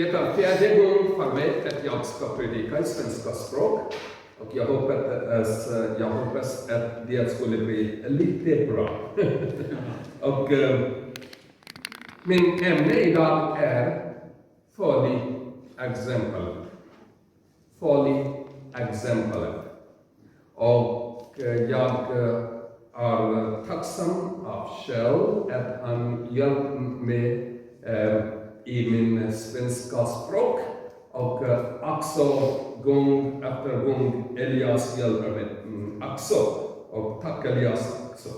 Det är fjärde gången för mig att jag ska predika i svenska språk. Och jag hoppas att det skulle bli lite bra. Och min ämne idag är Följ Exemplet. Följ Exemplet. Och jag är tacksam av själv att han hjälper mig i min svenska språk. Och också gång efter gång Elias hjälper mig också. Och tack Elias också.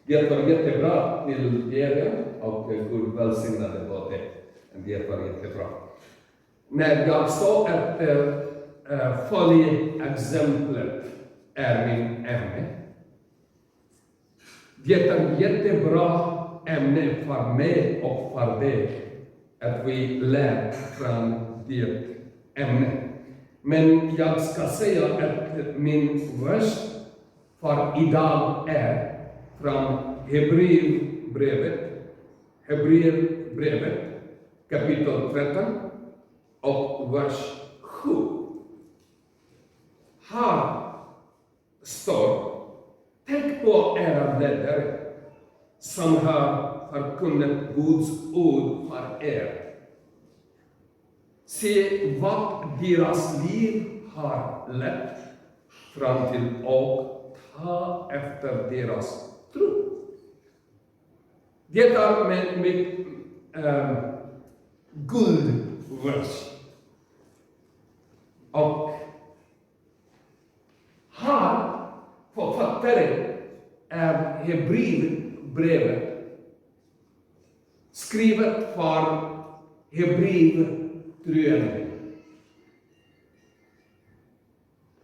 Det var jättebra till er och Gud välsignade på det. Det var jättebra. När jag sa att Följ Exemplet är min ämne. Det är jättebra ämne för mig och för dig att vi lär från det ämne. Men jag ska säga att min vers för idag är från Hebreerbrevet kapitel 13 och vers 7. Här står: tänk på era ledare som har förkunnat Guds ord för er. Se vad deras liv har lett fram till och ta efter deras tro. Det är mitt guldvers. Och här författare är Hebreerbrevet skrivet för Hebreertroende.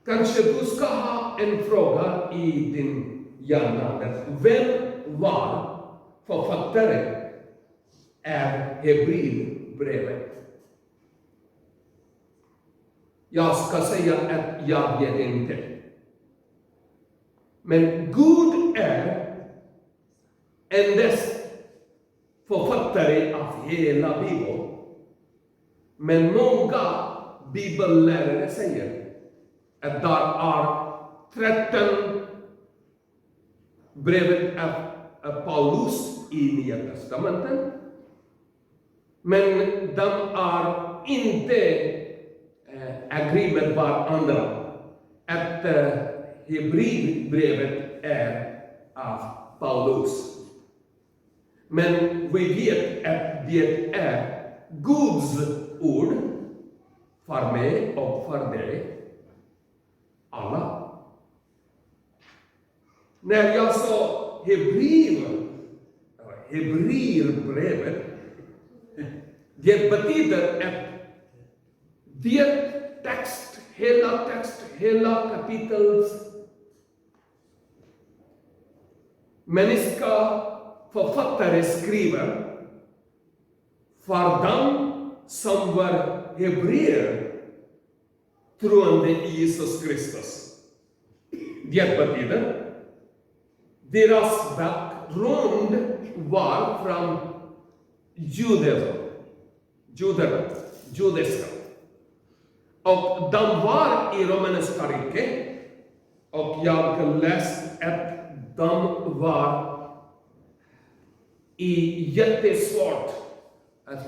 Kanske du ska ha en fråga i din hjärna. Vem var författare är Hebreerbrevet? Jag ska säga att jag vet inte. Men Gud är endast författare av hela Bibeln. Men många bibellärare säger att det är 13 brevet av Paulus i Nya Testamentet. Men de är inte agree med varandra. Att Hebreerbrevet är av Paulus. Men vi vet att det är Guds ord för mig och för dig alla. När jag sa Hebreerbrevet, det betyder att det hela kapitels människa författare skriver för dem som var hebreer troende i Jesus Kristus. Det betyder deras bakgrund var från judiska. Och de var i romerska riket. Och jag läste att de var i jättesvårt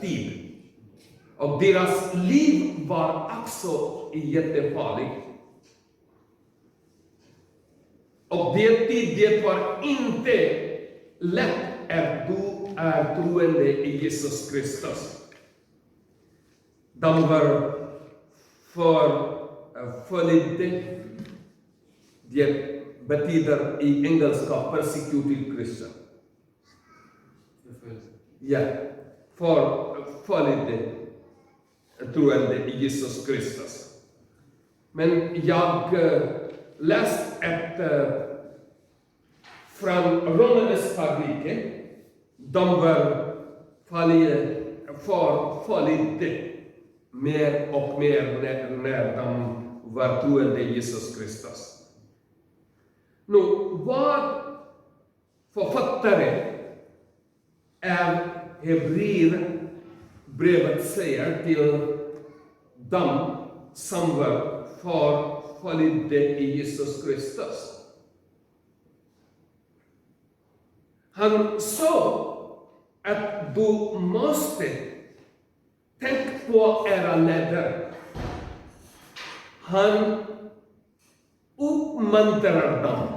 tid. Och deras liv var också jättefarligt. Och det var inte lätt att du är troende i Jesus Kristus. De var förföljda. Det betyder i engelska persecuted Christian. Ja, förföljda troende i Jesus Kristus. Men jag läste att från romerska riket, de var förföljda mer och mer när de var troende i Jesus Kristus. Nu, vad författare är Hebreerbrevet säger till dem som följde i Jesus Kristus. Han sa att du måste tänka på era ledare. Han uppmuntrar dem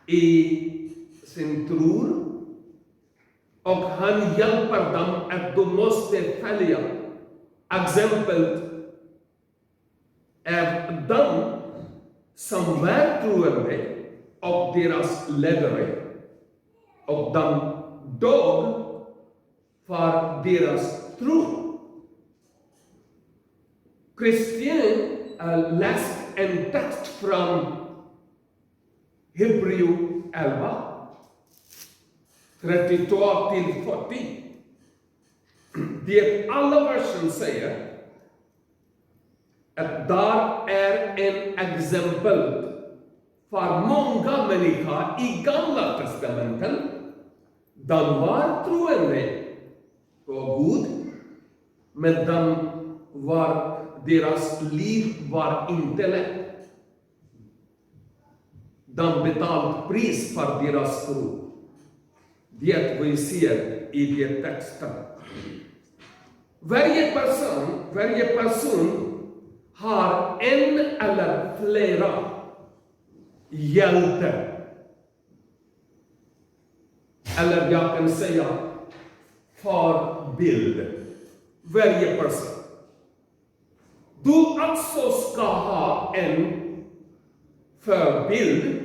i sin tro och han hjälper dem att du måste följa exemplet av dem som var troende och deras ledare och de dog för deras tro. Christian läste en text från Hebreer 11, 32 till 40. Det alla versen säger att där är en exempel för många människor i Gamla testamenten. De var troende på Gud, men deras liv var inte lätt. De betalade pris för deras tro. Det vi ser i den texten. Varje person har en eller flera hjältar. Eller jag kan säga förbild. Varje person. Du också ska ha en förbild.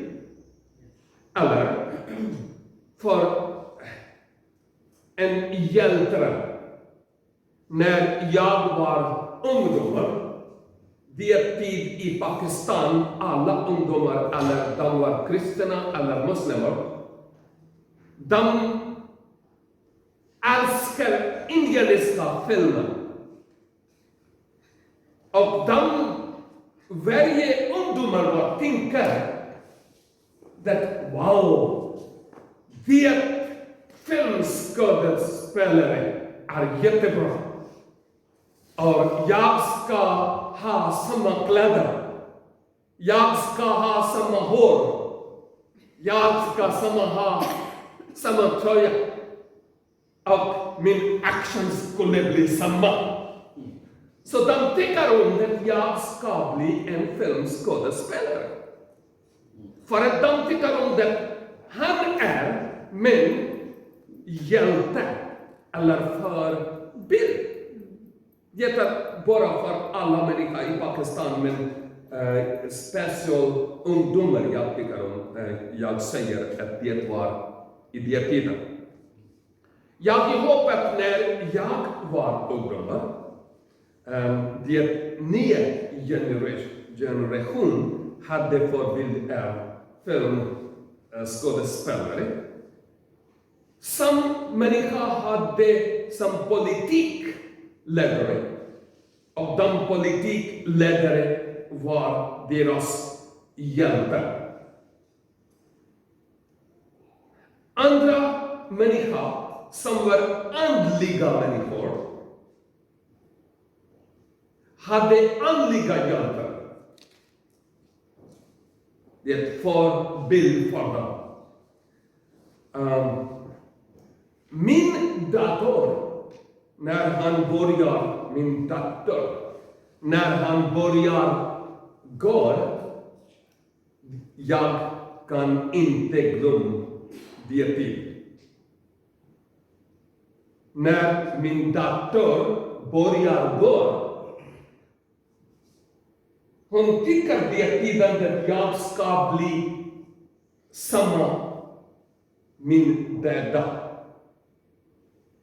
Eller för en hjälte. När jag var ungdomar, det tid i Pakistan, alla ungdomar, eller de var kristna eller muslimer, de älskar indiska filmer. Och varje ungdomar var tänker att wow, det filmskådespelare är jättebra. Och jag ska ha samma kläder. Jag ska ha samma hår. Jag ska ha samma tröja. Och min action skulle bli samma. Så de tycker om att jag ska bli en filmskådespelare. För att de tycker om att han är min hjälte eller förbild. Det är bara för alla människor i Pakistan, men speciellt ungdomar jag tycker om. Jag säger att det var i den tiden. Jag hoppas att när jag var ungdomar, det nya generation hade förbild av filmskådespelare. Som människa hade som politikledare. Och de politikledare var deras hjältar. Andra människor som var andliga människor hade andliga hjältar. Det är ett förbild för dem. Min dator, när han börjar gå, jag kan inte glömma det tid. När min dator börjar gå, hon tycker det tiden att jag ska bli samma min döda.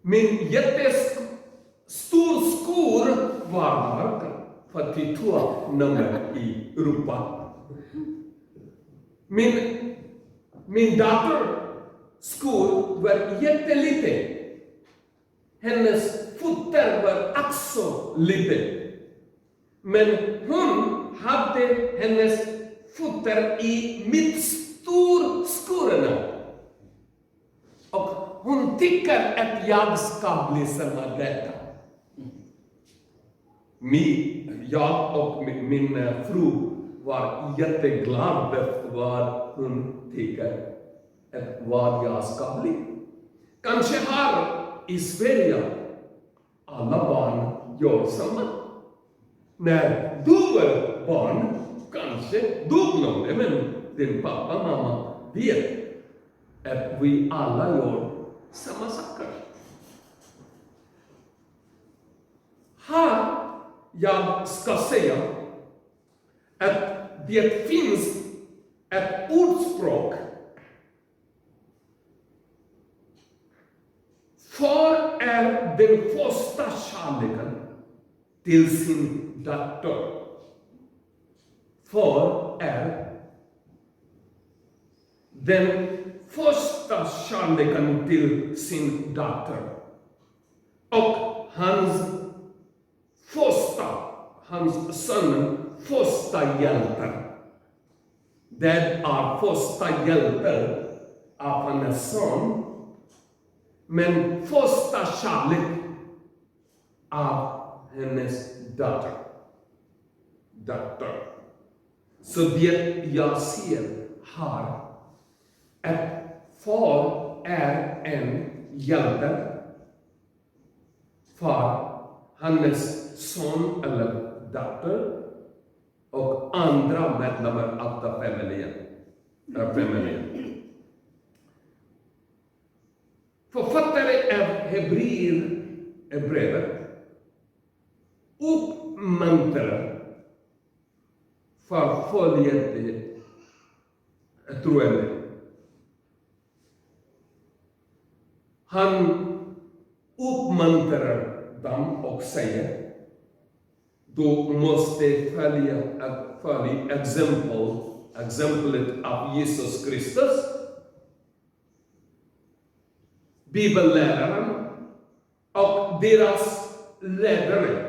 Min jättestor skor var 42 nummer i Europa. Min dator skor var jättelite. Hennes fötter var också lite. Men hon hade hennes fötter i mitt stor skorna. Och hon tycker att jag ska bli samma detta. Jag och min fru var jätteglada för vad hon tycker vad jag ska bli. Kanske här i Sverige alla barn gör samma. När du var barn, kanske du glömde, men din pappa och mamma vet att vi alla gör samma saker. Här jag ska säga att det finns ett ordspråk. Far är den första kärleken till sin dotter. Far är den första kärleken till sin dotter. Och hans son, första hjälten. Det är första hjälten av hennes son. Men första kärlek av hennes dotter. Så det jag ser här, att far är en hjälte för hennes son eller dotter och andra medlemmar av familjen. Författare av Hebreerbrevet uppmuntrar förföljande troende. Han uppmuntrar dem och säger: du måste följa exemplet av Jesus Kristus, bibelläraren och deras ledare.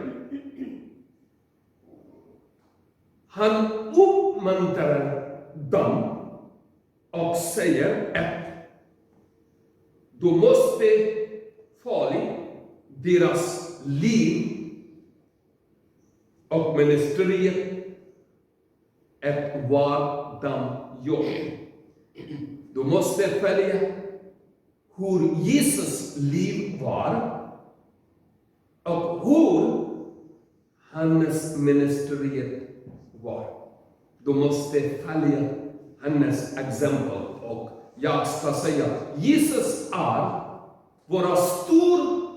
Han uppmuntrar dem och säger att du måste följa deras liv och ministeriet att vad de gör. Du måste följa hur Jesus liv var och hur hans ministeriet var. Du måste följa hennes exempel. Och jag ska säga, Jesus är vår stor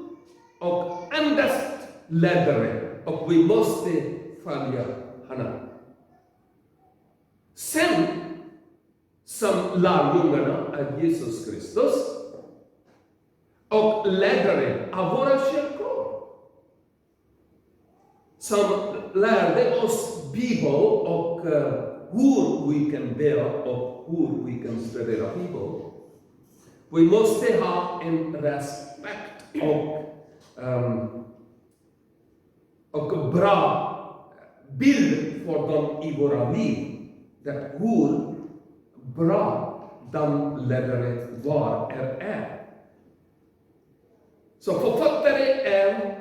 och endast ledare. Och vi måste följa henne. Sen, som lärjungarna av Jesus Kristus och ledare av våra kyrkor, som lärde oss Bibeln och hur vi kan be och hur vi kan studera Bibeln. Vi måste ha en respekt och bra bild för dem i våra liv. Det hur bra de ledare var är. Så författare är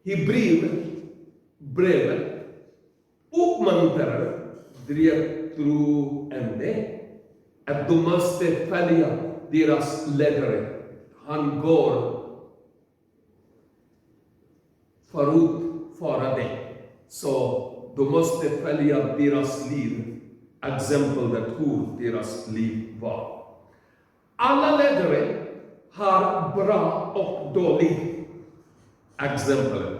Hebreerbrevet uppmuntrar direkt troende att du måste följa deras ledare. Han går förut före dig. Så du måste följa deras liv, exemplet hur deras liv var. Alla ledare har bra och dålig exempel.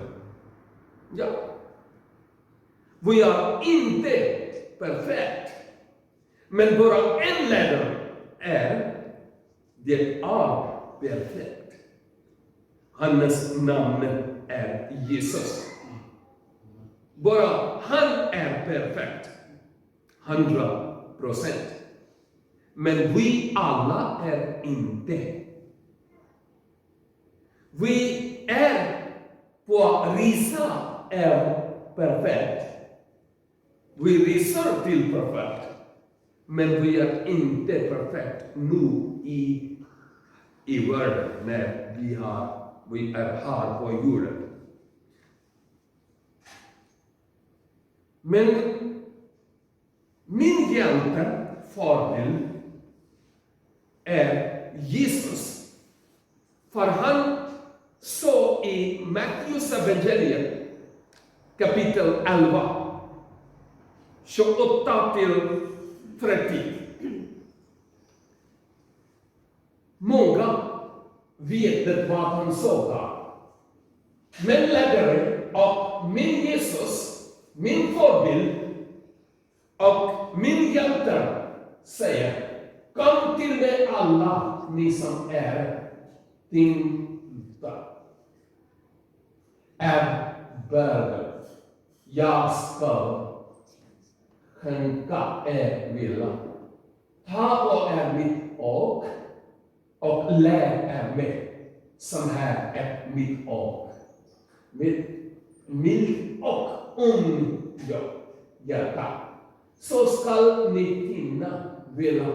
Ja. Vi är inte perfekt. Men bara en ledare är perfekt. Hans namn är Jesus. Bara han är perfekt. 100%. Men vi alla är inte. Vi är på resa är perfekt. Vi reser till perfekt. Men vi är inte perfekt nu i världen när vi är här på jorden. Men min hjälte, förebild, är Jesus. För han så i Matteus evangeliet kapitel 11, 28 till 30. Många vet vad han såg där. Men lärare och min Jesus, min förebild och min hjälte säger: kom till mig alla ni som är tyngda är bördor. Jag ska skänka er vila. Ta och är mitt ok och lär er mig, som här är mitt ok. Mild och hjärta. Så skall ni finna vila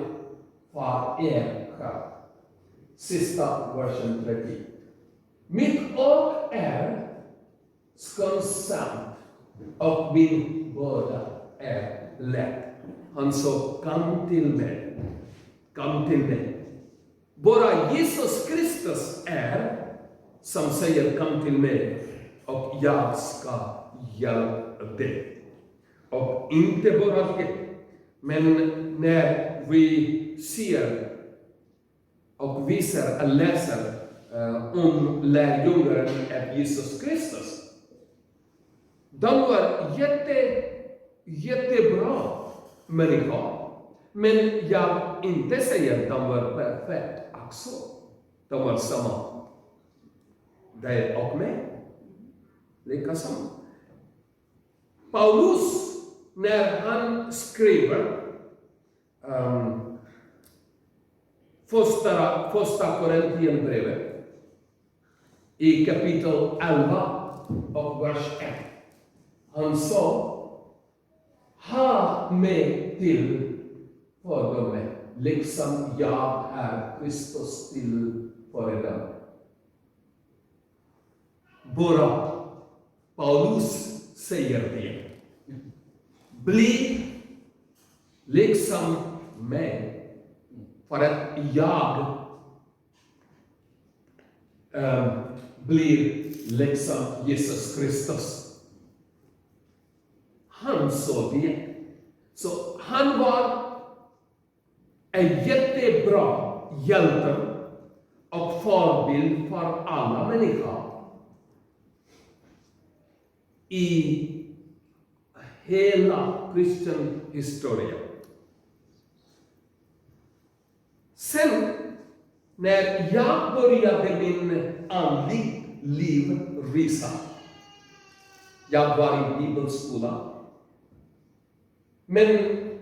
för er själv. Sista versen 30. Mitt ok är skonsamt och min börda är lätt. Han sa: kom till mig. Kom till mig. Bara Jesus Kristus är som säger: kom till mig och jag ska hjälpa dig. Och inte bara det, men när vi ser och visar och läser om lärjungarna av Jesus Kristus, de var jättebra människor. Men jag inte säger att de var perfekta också. De var samma dig och mig. Lika samma. Paulus, när han skriver första Korintierbrevet i kapitel 11 och vers 1. Han sa: ha mig till föredöme, liksom jag är Kristus till föredöme. Bara Paulus säger det. Bli liksom mig, för att jag blir liksom Jesus Kristus. Han sa det. Så han var en jättebra hjälte och förebild för alla människor i hela kristen historia. Sen när jag började min andlig livresa, jag var i bibelskola. Men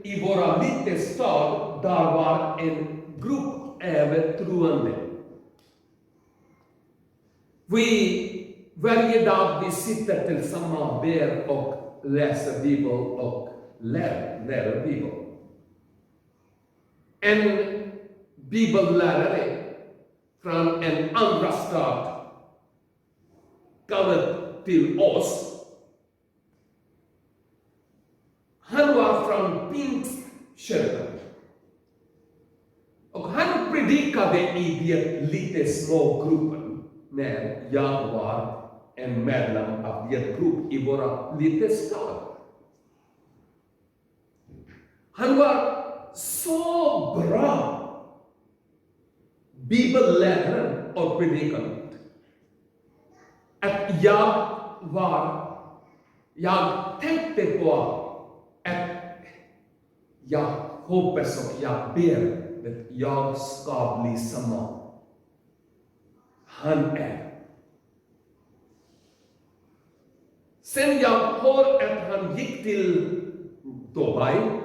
i våra lilla stad, där var en grupp övertroende. Varje dag vi sitter tillsammans, ber och läser Bibeln och lär Bibeln. En bibellärare från en andra stad kom till oss. Han var från Pingstkyrkan. Och han predikade i den lite små gruppen när jag var en medlem av den grupp i våra lite stad. Han var så bra bibellärare och predikant att jag tänkte på att jag hoppas och jag ber att jag ska bli samma han är. Sen jag hör att han gick till Dubai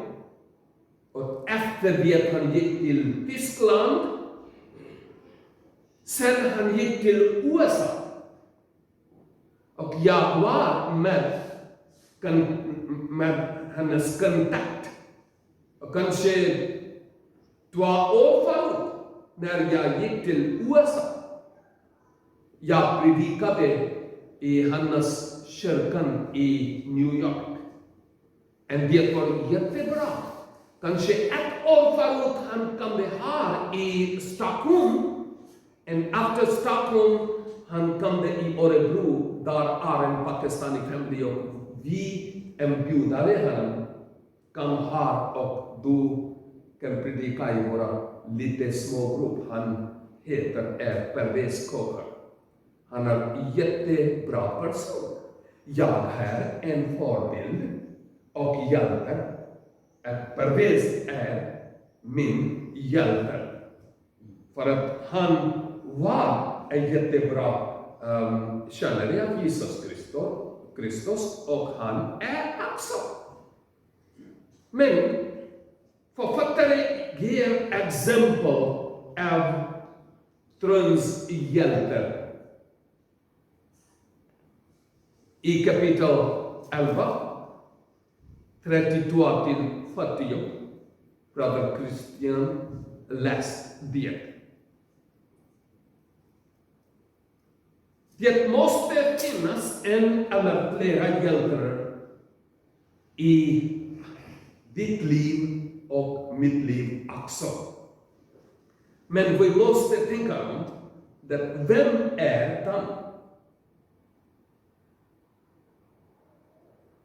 och efter det han gick till Tyskland. Sen han gick till USA. Och jag var med hennes kontakt. Och kanske 2 år förut när jag gick till USA. Jag predikade i hennes kyrkan i New York. det var jättebra. Kanske ett år förut han kom det här i Stockholm. Och efter Stockholm han kom det i Örebro. Där är en pakistani familj och vi inbjudade honom. Kom här och du kan predika i våra lite små grupp. Han heter Pervez Kokar. Han är en jättebra person. Jag är en förebild och hjälper. Pervez är min hjälper. För att han var en jättebra kännare av Jesus Kristus och han är också. Men författare ger exempel av trons hjältar. I kapitel 11, 32 till 40, Bröder Christian läst det. Det måste finnas en eller flera hjältar i ditt liv och mitt liv också. Men vi måste tänka om vem är den?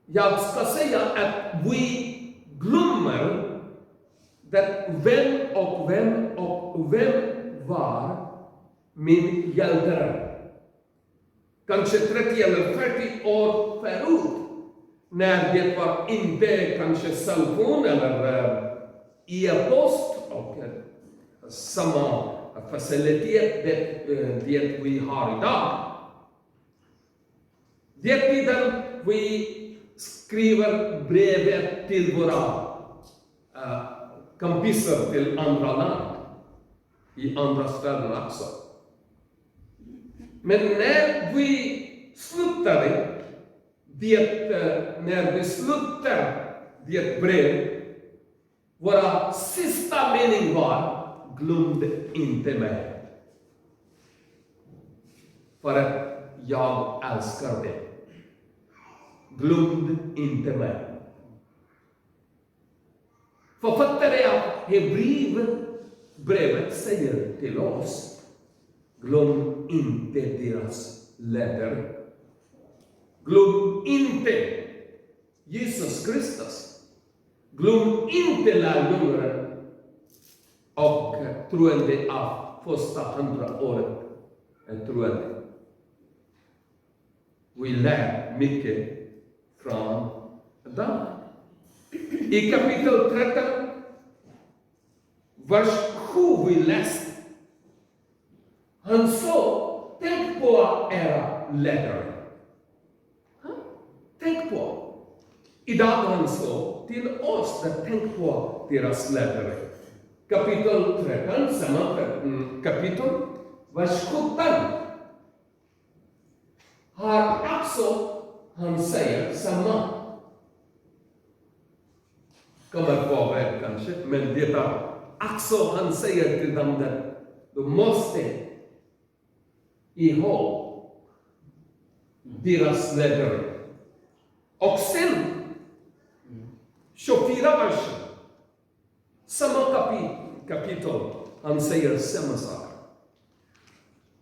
Jag ska säga att vi glömmer vem var min hjältare. Kanske 30 eller 40 år förut, när det var inte kanske cellfon eller e-post och samma facilitet det vi har idag. Det tiden vi skriver brevet till våra kompisar till andra land, i andra städer också. Men när vi slutade det brev, våra sista mening var: glöm inte mig. För att jag älskar dig. Glöm inte mig. Författare av Hebreerbrevet säger till oss: glöm inte deras ledare. Glöm inte Jesus Kristus. Glöm inte lärjungarna och troende av första 100 året. Troende. Vi lär mycket från dem. I kapitel 13, vers 7 vi läste. Han sa: tänk på era ledare. Tänk på. Idag han sa till oss att tänk på deras ledare. Kapitel 13, samma kapitel, vers 17. Har också han säger samma. Kommer på väg kanske, men det är också han säger till dem att du måste ihåg deras ledare. Och sen 24 verser, samma kapitel, han säger samma sak.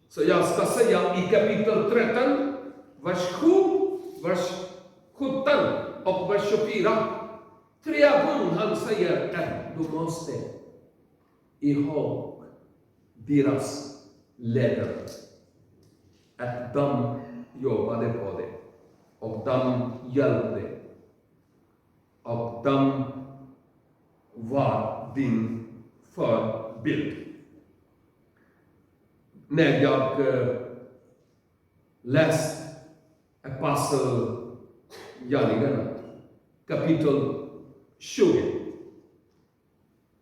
Så jag ska säga i kapitel 13, vers 7, vers 17 och vers 24. 3 gånger han säger att du måste ihåg deras ledare. Att de jobbade på det. Och de hjälpte. Och de var din förebild. När jag läste Apostlagärningarna, kapitel 20,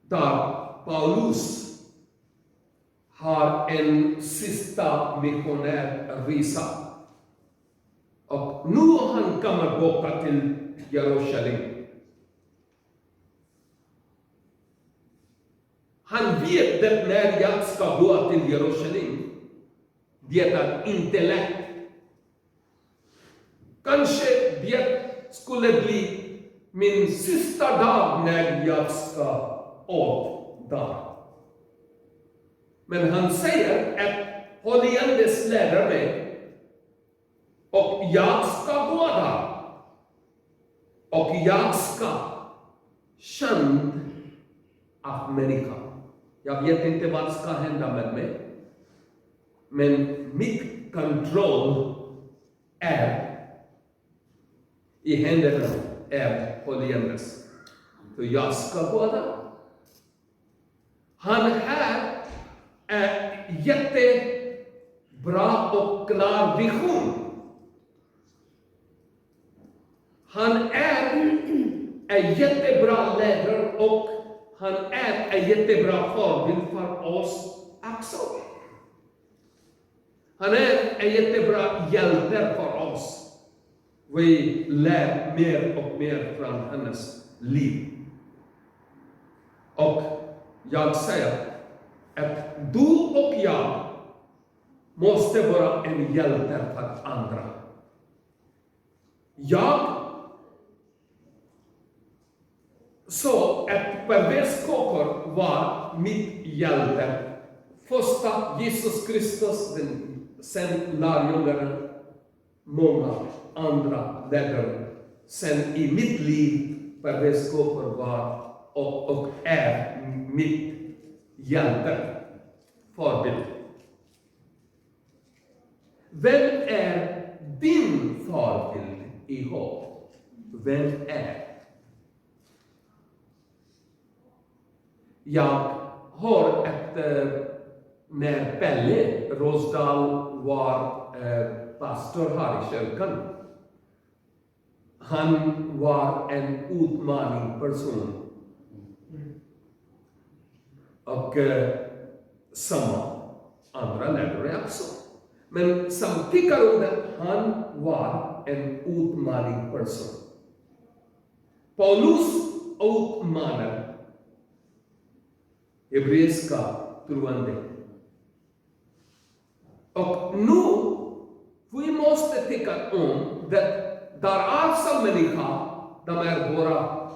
där Paulus har en sista missionärresa. Och nu han kommer bort till Jerusalem. Han vet att när jag ska gå till Jerusalem, det är inte lätt. Kanske det skulle bli min sista dag när jag ska avdö. Men han säger att håll igen, det släder mig. Och jag ska gå där. Och jag ska känna av människan. Jag vet inte vad ska hända med mig. Men mitt kontroll är i händerna är hållandes. Så jag ska gå där. Han här är jättebra och klar vision. Han är jättebra ledare och han är en jättebra förebild för oss också. Han är en jättebra hjälte för oss. Vi lär mer och mer från hennes liv. Och jag säger att du och jag måste vara en hjälte för andra. Jag så att perverskåpor var mitt hjälte. Första Jesus Kristus, sen lärjungarna, många andra ledare. Sen i mitt liv, perverskåpor var och är mitt hjälte, förebild. Vem är din förebild i hopp? Vem är? Jag har när Pelle Rosdahl var pastor här i kyrkan. Han var en utmaning person. Och samma andra ledare också. Men samtidigt han var en utmaning person. Paulus utmanar hebreiska troende. Och nu, vi måste tänka om att där är som människa, de är våra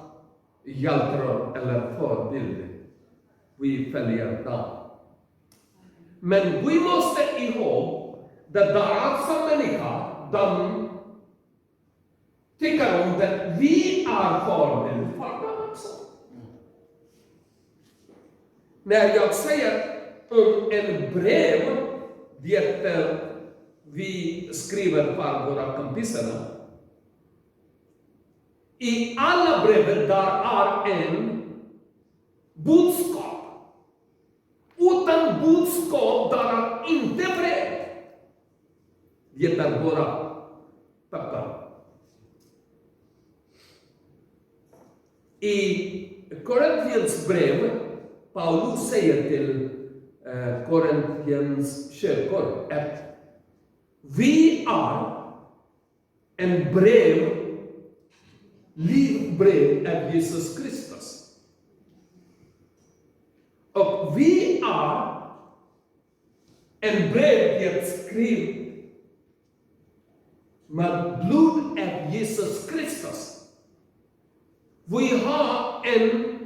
hjältar eller förebilder. Vi följer dem. Men vi måste ihåg att där är som människa, de tycker om att vi är förebilder för dem också. När jag säger om en brev, det vi skriver för våra kompisarna. I alla brev där är en budskap. Utan budskap där är inte brev. Det är våra tankar. I Korintiens brev, Paulus säger till Korintiens kyrkor att vi är en livbrev av Jesus Kristus. Och vi är en brev skrivet med blod av Jesus Kristus. Vi har en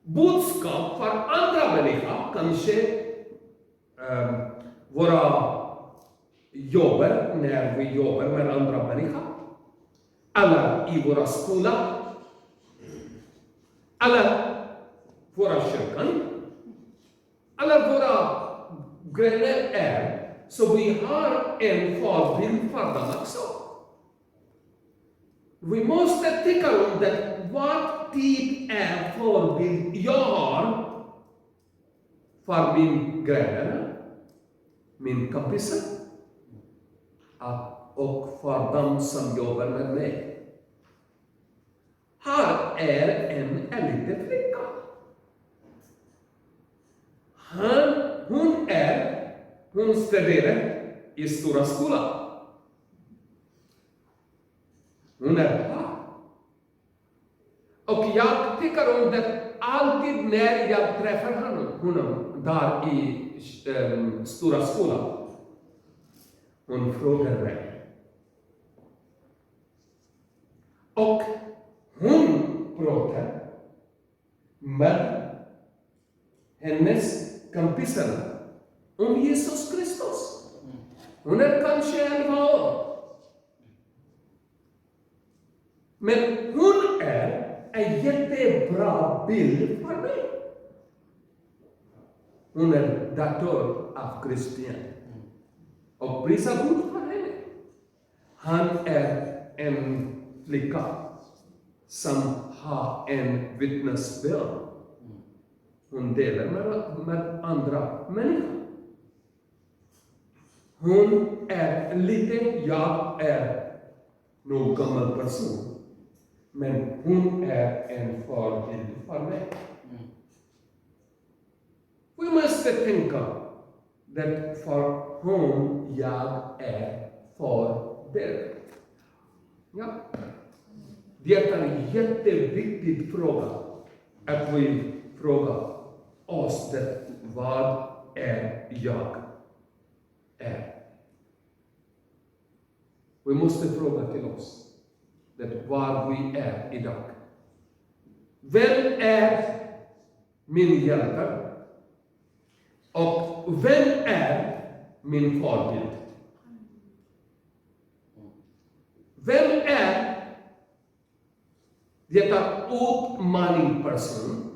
budskap för andra människor, kanske våra jobbar när vi jobbar med andra människor, eller i våra skola, eller våra kyrkan, eller våra grejer är, så vi har en förebild för dem också. Vi måste tänka om det, vad typ är förebild jag har för min grejer, min kompisar, och för dem som jobbar med mig. Här är en liten flicka. Hon studerar i stora skolan. Hon är här. Och jag tycker om det alltid när jag träffar honom där i stora skolan. Hon frågar mig. Och kompisarna om Jesus Kristus. Hon är kanske 11 år. Men hon är en jättebra bild för mig. Hon är dotter av Kristian. Och prisa Gud för henne. Han är en flicka som har en vittnesbörd. Hon delar med andra människor. Hon är lite, jag är nog gammal person. Men hon är en förebild för mig. Vi måste tänka att för hon jag är förebild. Ja. Det är en jätteviktig fråga att vi frågar oss det, vad är jag är. Vi måste fråga till oss det var vi är idag. Vem är min hjälpare? Och vem är min förebild? Vem är detta utmaningsperson?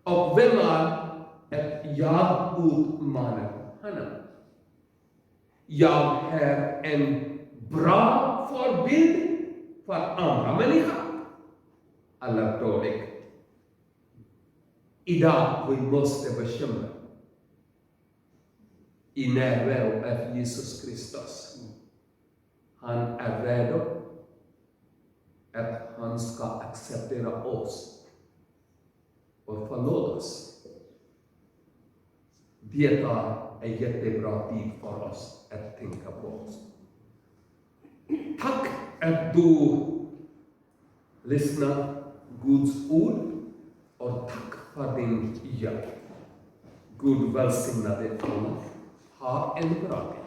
Och vem är att jag utmanar honom? Jag är en bra förebild för andra människor. Alla dåliga. Idag vi måste bekymra i närvaro av Jesus Kristus. Han är redo att han ska acceptera oss och förlåta oss. Det är en jättebra tid för oss att tänka på oss. Tack att du lyssnar Guds ord och tack för din hjälp. Gud välsignade alla. Ha en bra dag.